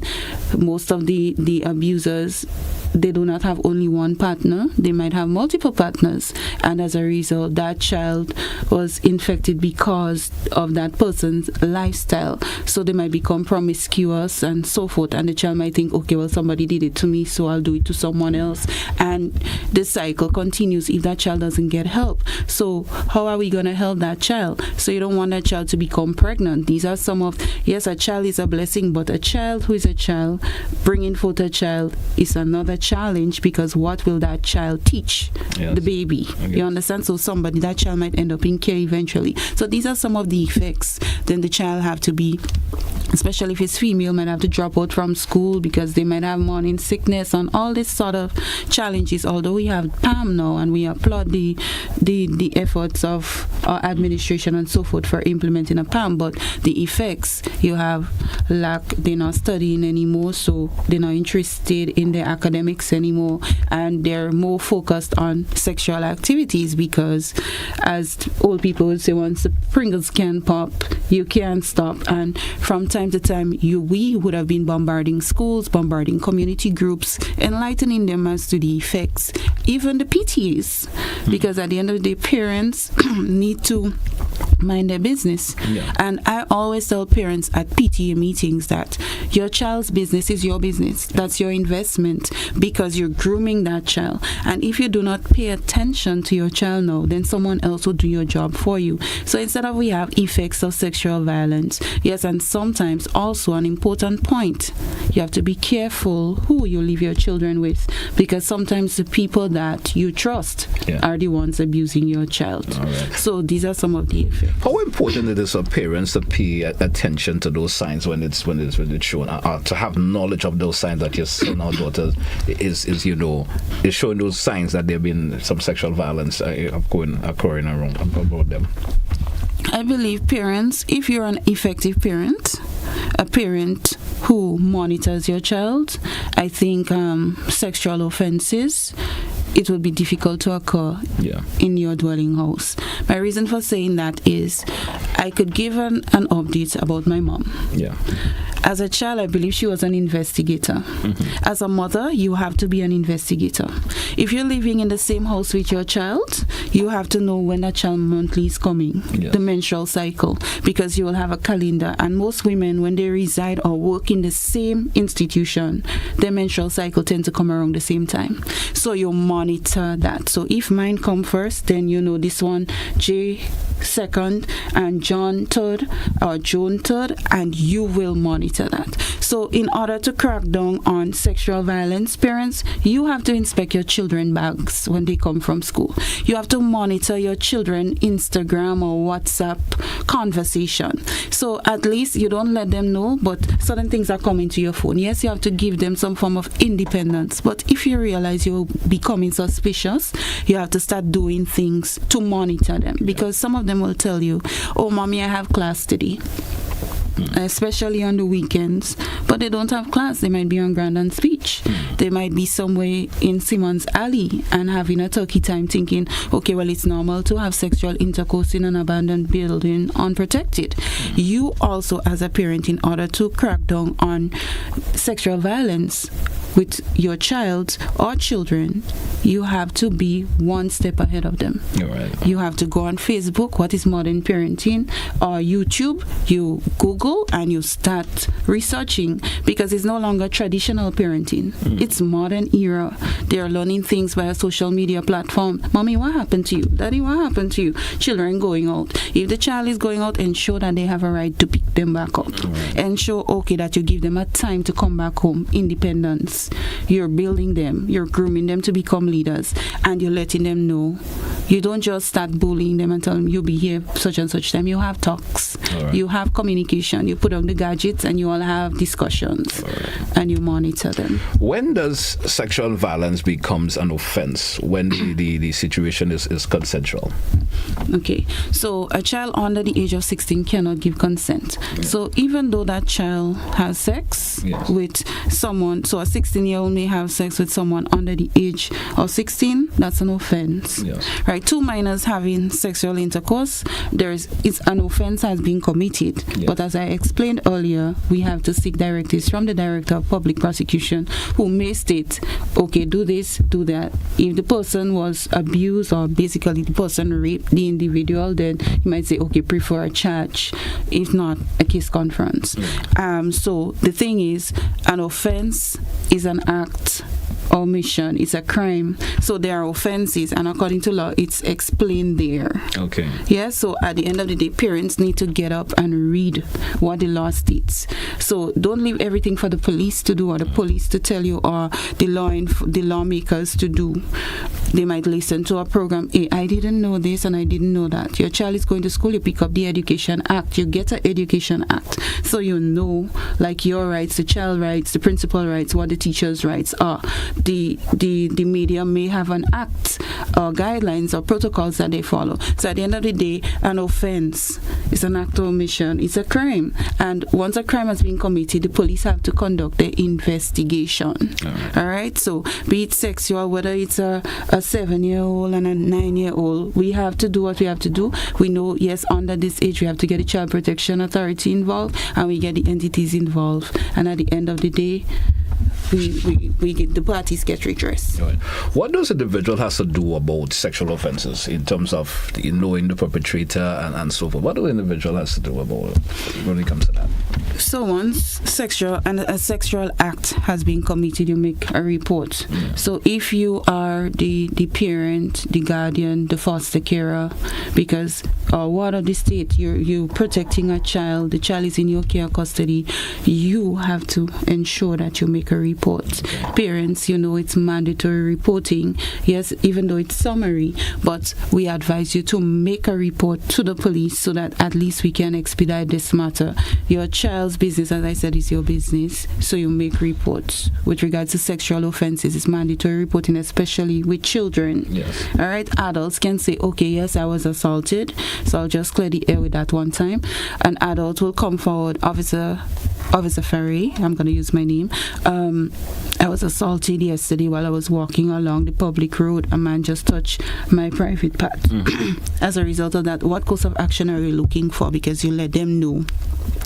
most of the abusers, they do not have only one partner, they might have multiple partners, and as a result, that child was infected because of that person's lifestyle. So they might become promiscuous and so forth, and the child might think, okay, well, somebody did it to me, so I'll do it to someone else, and the cycle continues if that child doesn't get help. So how are we going to help that child? So you don't want that child to become pregnant. These are some of yes, a child is a blessing, but a child who is a child, bringing forth a child is another challenge, because what will that child teach the baby? You understand? So that child might end up in care eventually. So these are some of the effects. Then the child have to be, especially if it's female, might have to drop out from school because they might have morning sickness and all this sort of challenges. Although we have PAM now, and we applaud the efforts of our administration and so forth for implementing a PAM, but the effects, you have lack, they're not studying anymore, so they're not interested in their academics anymore, and they're more focused on sexual activities, because as old people would say, once the Pringles can pop, you can't stop. And from time to time, we would have been bombarding schools, bombarding community groups, enlightening them as to the effects, even the PTAs, because at the end of the day, parents need to mind their business. And I always tell parents at PTA meetings that your child's business is your business. That's your investment, because you're grooming that child. And if you do not pay attention to your child now, then someone else will do your job for you. So instead of, we have effects of sexual violence, yes, and sometimes also an important point, you have to be careful who you leave your children with, because sometimes the people that you trust are the ones abusing your child. So these are some of the effects. How important it is for parents to pay attention to those signs when it's shown, to have knowledge of those signs that your son or daughter is showing those signs that there have been some sexual violence occurring around about them. I believe parents, if you're an effective parent, a parent who monitors your child, I think sexual offenses, it will be difficult to occur in your dwelling house. My reason for saying that is I could give an update about my mom. As a child, I believe she was an investigator. As a mother, you have to be an investigator. If you're living in the same house with your child, you have to know when that child monthly is coming, the menstrual cycle, because you will have a calendar. And most women, when they reside or work in the same institution, their menstrual cycle tends to come around the same time. So you monitor that. So if mine come first, then you know this one, J second and John third or Joan third, and you will monitor that. So in order to crack down on sexual violence, parents, you have to inspect your children bags when they come from school. You have to monitor your children Instagram or WhatsApp conversation. So at least you don't let them know, but certain things are coming to your phone. Yes, you have to give them some form of independence, but if you realize you're becoming suspicious, you have to start doing things to monitor them, because some of them will tell you, oh mommy, I have class today, especially on the weekends, but they don't have class. They might be on Grand and Speech. They might be somewhere in Simmons Alley and having a turkey time, thinking, okay, well, it's normal to have sexual intercourse in an abandoned building unprotected. You also, as a parent, in order to crack down on sexual violence with your child or children, you have to be one step ahead of them. You have to go on Facebook, what is modern parenting, or YouTube, you Google and you start researching, because it's no longer traditional parenting. It's modern era. They are learning things via social media platform. Mommy, what happened to you? Daddy, what happened to you? Children going out. If the child is going out, ensure that they have a right to pick them back up. Ensure, okay, that you give them a time to come back home, independence. You're building them, you're grooming them to become leaders, and you're letting them know. You don't just start bullying them and tell them you'll be here such and such time. You have talks, you have communication, you put on the gadgets, and you all have discussions, and you monitor them. When does sexual violence becomes an offense? When the situation is consensual? Okay, so a child under the age of 16 cannot give consent. So even though that child has sex with someone, so a 16-year-old may have sex with someone under the age of 16, that's an offense. Right? Two minors having sexual intercourse, it's an offense has been committed. But as I explained earlier, we have to seek directives from the Director of Public Prosecution, who may state, okay, do this, do that. If the person was abused, or basically the person raped the individual, then you might say, okay, prefer a charge, if not a case conference. So the thing is, an offense is an act omission. It's a crime. So there are offenses, and according to law, it's explained there. Okay. Yeah, so at the end of the day, parents need to get up and read what the law states. So don't leave everything for the police to do, or the police to tell you, or the lawmakers to do. They might listen to a program. Hey, I didn't know this and I didn't know that. Your child is going to school, you pick up the Education Act. You get an Education Act. So you know, like, your rights, the child rights, the principal rights, what the teacher's rights are. The media may have an act or guidelines or protocols that they follow. So at the end of the day, an offense is an act of omission. It's a crime. And once a crime has been committed, the police have to conduct the investigation. All right? So be it sexual, whether it's a 7-year-old and a 9-year-old, we have to do what we have to do. We know, yes, under this age, we have to get the Child Protection Authority involved, and we get the entities involved. And at the end of the day, we get, the parties get redressed. Right. What does an individual has to do about sexual offences in terms of knowing the perpetrator and so forth? What do an individual has to do about it when it comes to that? So once a sexual act has been committed, you make a report. Yeah. So if you are the parent, the guardian, the foster carer, because ward of the state, you're protecting a child, the child is in your care custody, you have to ensure that you make a report. Parents, it's mandatory reporting. Yes, even though it's summary, but we advise you to make a report to the police so that at least we can expedite this matter. Your child's business, as I said, is your business, so you make reports. With regards to sexual offenses, it's mandatory reporting, especially with children. Yes. All right, adults can say, okay, yes, I was assaulted, so I'll just clear the air with that one time. An adult will come forward, Officer Ferry, I'm going to use my name. I was assaulted yesterday while I was walking along the public road. A man just touched my private part. As a result of that, what course of action are you looking for? Because you let them know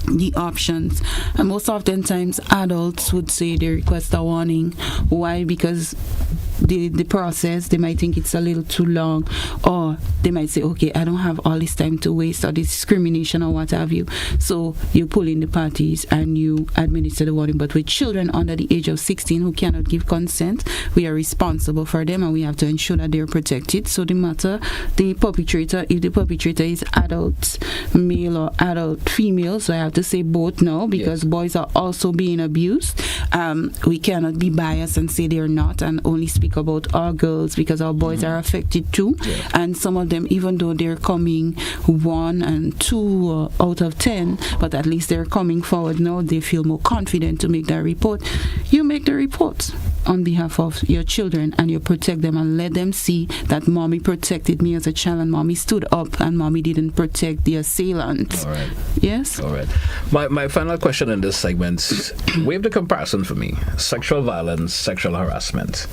the options. And most oftentimes, adults would say they request a warning. Why? Because the process, they might think it's a little too long, or they might say, okay, I don't have all this time to waste, or discrimination or what have you. So you pull in the parties and you administer the warning. But with children under the age of 16 who cannot give consent, we are responsible for them and we have to ensure that they're protected. So the perpetrator, if the perpetrator is adult male or adult female, so I have to say both now, because boys are also being abused. We cannot be biased and say they're not and only speak about our girls, because our boys are affected too. And some of them, even though they're coming 1 and 2 out of 10, but at least they're coming forward now, they feel more confident to make that report. You make the report on behalf of your children and you protect them and let them see that mommy protected me as a child and mommy stood up and mommy didn't protect the assailant. All right. Yes? All right. My final question in this segment, wave the comparison for me. Sexual violence, sexual harassment.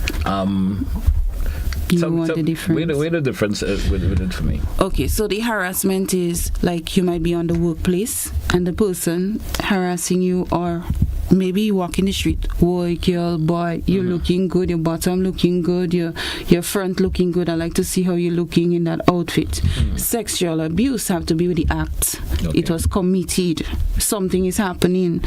The difference? Where the difference is with it for me. Okay, so the harassment is like you might be on the workplace and the person harassing you, or maybe you walk in the street, boy, girl, boy, you're looking good, your bottom looking good, your front looking good, I like to see how you're looking in that outfit. Sexual abuse have to be with the act. Okay. It was committed. Something is happening.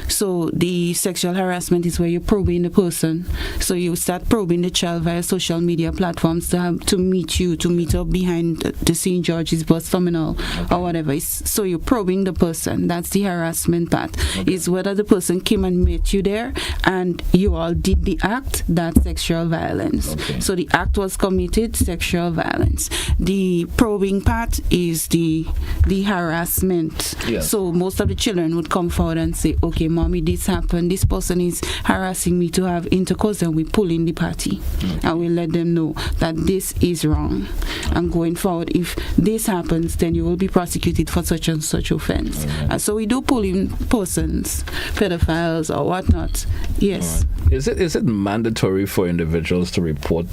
So the sexual harassment is where you're probing the person. So you start probing the child via social media platforms to meet up behind the St. George's bus terminal or whatever. So you're probing the person. That's the harassment part. Is whether the person came and met you there and you all did the act, that's sexual violence. So the act was committed, sexual violence. The probing part is the harassment. So most of the children would come forward and say, okay, mommy, this happened, this person is harassing me to have intercourse, and we pull in the party and we let them know that this is wrong, and going forward, if this happens, then you will be prosecuted for such and such offense. So we do pull in persons, pedophiles or whatnot. Yes. Is it mandatory for individuals to report,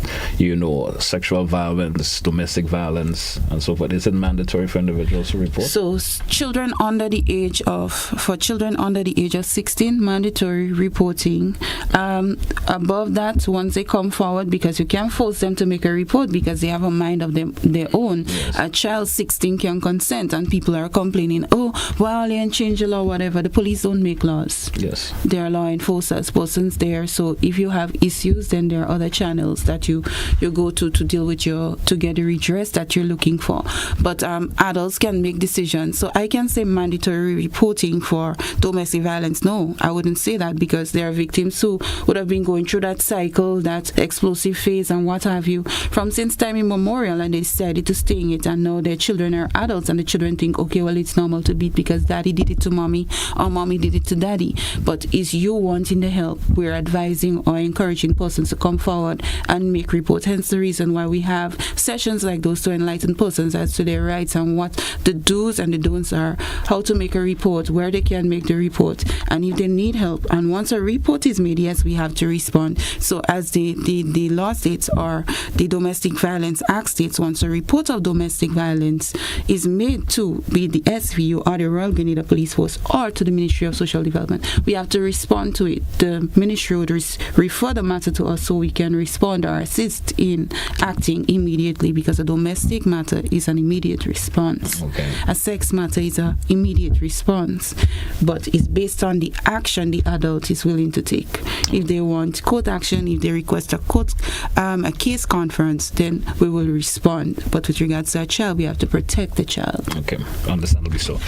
sexual violence, domestic violence, and so forth? Is it mandatory for individuals to report? So children under the age of 16, mandatory reporting. Above that, once they come forward, because you can't force them to make a report because they have a mind of their own. A child 16 can consent, and people are complaining, oh, well, they change the law, whatever. The police don't make laws. Yes. There are law enforcers, persons there. So if you have issues, then there are other channels that you go to deal with to get the redress that you're looking for. But adults can make decisions. So I can say mandatory reporting for domestic violence. No, I wouldn't say that, because there are victims who would have been going through that cycle, that explosive phase and what have you, from since time immemorial, and they decided to stay in it, and now their children are adults, and the children think, okay, well, it's normal to beat because daddy did it to mommy or mommy did it to daddy. But is you wanting the help? We're advising or encouraging persons to come forward and make reports. Hence the reason why we have sessions like those to enlighten persons as to their rights and what the do's and the don'ts are, how to make a report, where they can make the report, and if they need help. And once a report is made, yes, we have to respond. So as the law states, or the Domestic Violence Act states, once a report of domestic violence is made to be the SVU or the Royal Grenada Police Force or to the Ministry of Social Development, we have to respond to it. The ministry would refer the matter to us so we can respond or assist in acting immediately, because a domestic matter is an immediate response. Okay. A sex matter is an immediate response, but it's based on the action the adult is willing to take. If they want court action, if they request a case conference, then we will respond. But with regards to a child, we have to protect the child. Okay, understandably so.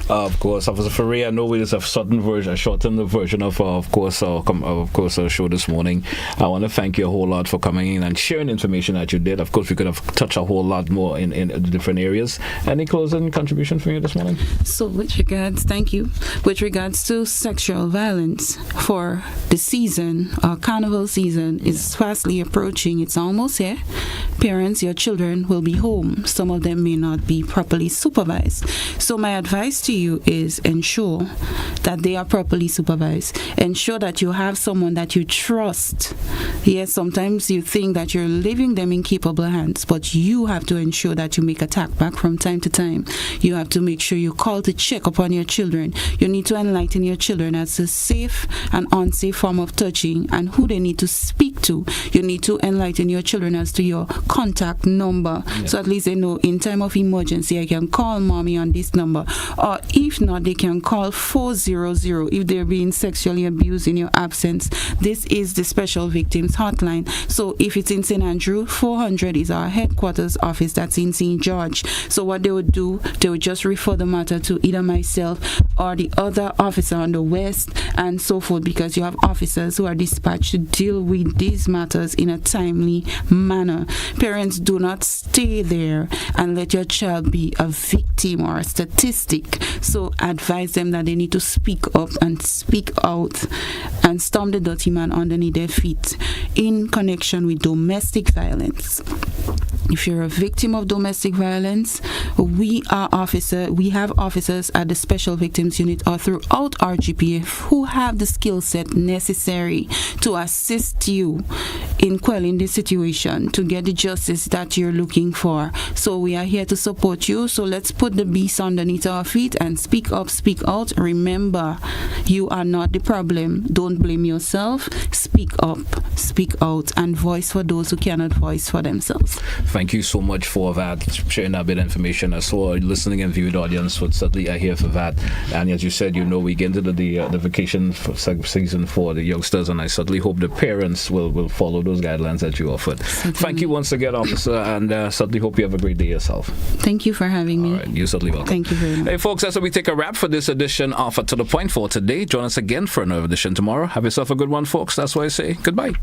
Of course, Officer Ferrer, I know we just have a shortened version of our show this morning. I want to thank you a whole lot for coming in and sharing information that you did. Of course, we could have touched a whole lot more in different areas. Any closing contribution from you this morning? So thank you. With regards to sexual violence, for the season, our carnival season is fastly approaching. It's almost here. Parents, your children will be home. Some of them may not be properly supervised. So my advice to you is ensure that they are properly supervised. Ensure that you have someone that you trust. Yes, sometimes you think that you're leaving them in capable hands, but you have to ensure that you make attack back from time to time. You have to make sure you call to check upon your children. You need to enlighten your children as to safe and unsafe form of touching and who they need to speak to. You need to enlighten your children as to your contact number, so at least they know in time of emergency I can call mommy on this number, or if not, they can call 400 if they're being sexually abused in your absence. This is the Special Victims Hotline. So if it's in St. Andrew, 400 is our headquarters office that's in St. George. So what they would do, they would just refer the matter to either myself or the other officer on the west and so forth, because you have officers who are dispatched to deal with these matters in a timely manner. Parents, do not stay there and let your child be a victim or a statistic. So advise them that they need to speak up and speak out and stomp the dirty man underneath their feet in connection with domestic violence. If you're a victim of domestic violence, we have officers at the Special Victims Unit or throughout our GPF who have the skill set necessary to assist you in quelling the situation, to get the justice that you're looking for. So we are here to support you. So let's put the beast underneath our feet and speak up, speak out. Remember, you are not the problem. Don't blame yourself. Speak up, speak out, and voice for those who cannot voice for themselves. Thank you so much for that, sharing that bit of information. I saw listening and viewing audience would certainly are here for that. And as you said, we get into the vacation season for the youngsters, and I certainly hope the parents will follow those guidelines that you offered. Thank you once again, officer, and certainly hope you have a great day yourself. Thank you for having me. All right, you're certainly welcome. Thank you very much. Hey folks, that's where we take a wrap for this edition of To The Point for today. Join us again for another edition tomorrow. Have yourself a good one, folks. That's why I say goodbye.